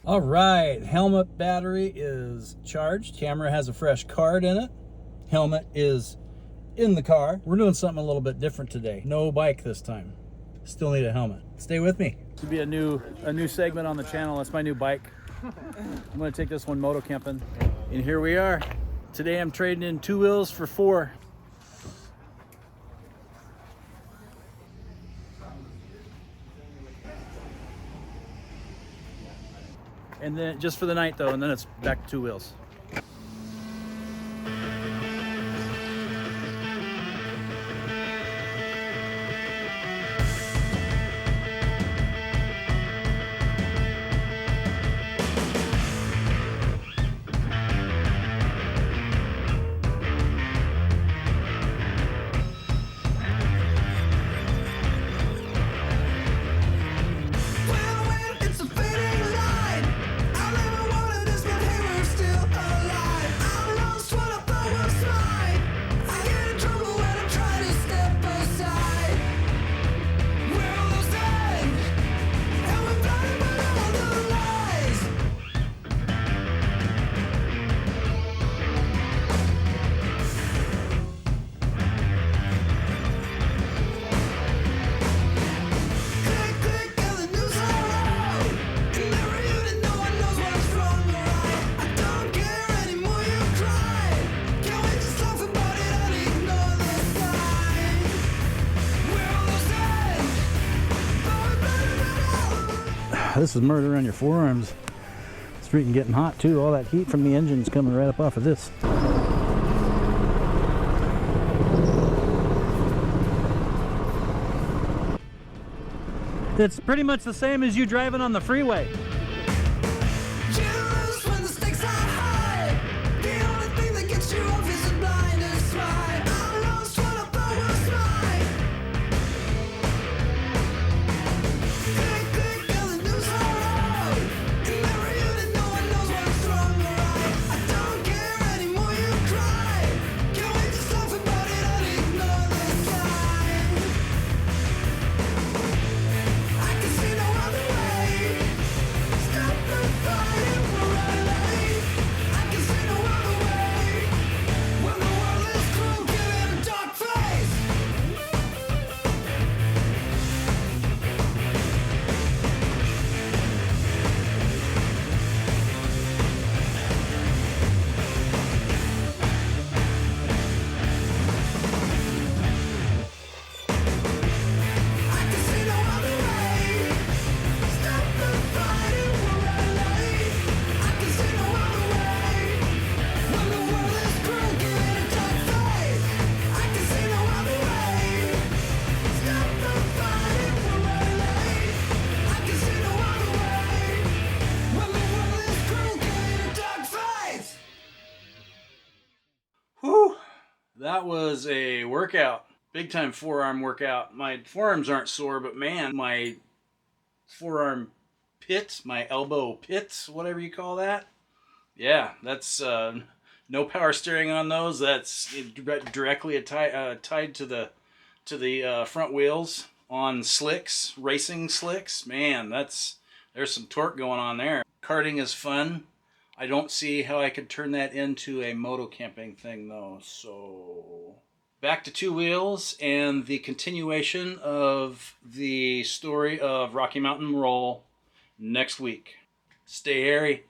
All right, helmet battery is charged. Camera has a fresh card in it. Helmet is in the car. We're doing something a little bit different today. No bike this time. Still need a helmet. Stay with me. This will be a new segment on the channel. That's my new bike. I'm gonna take this one moto camping. And here we are. Today I'm trading in 2 wheels for 4. And then just for the night though, and then it's back to 2 wheels. This is murder on your forearms. It's freaking getting hot too. All that heat from the engine's coming right up off of this. It's pretty much the same as you driving on the freeway. Whew, that was a workout. Big time forearm workout. My forearms aren't sore, but man, my forearm pit, my elbow pit, whatever you call that. Yeah, that's no power steering on those. That's directly tied to the front wheels on slicks, racing slicks. Man, there's some torque going on there. Karting is fun. I don't see how I could turn that into a moto camping thing though. So back to 2 wheels and the continuation of the story of Rocky Mountain Roll next week. Stay hairy.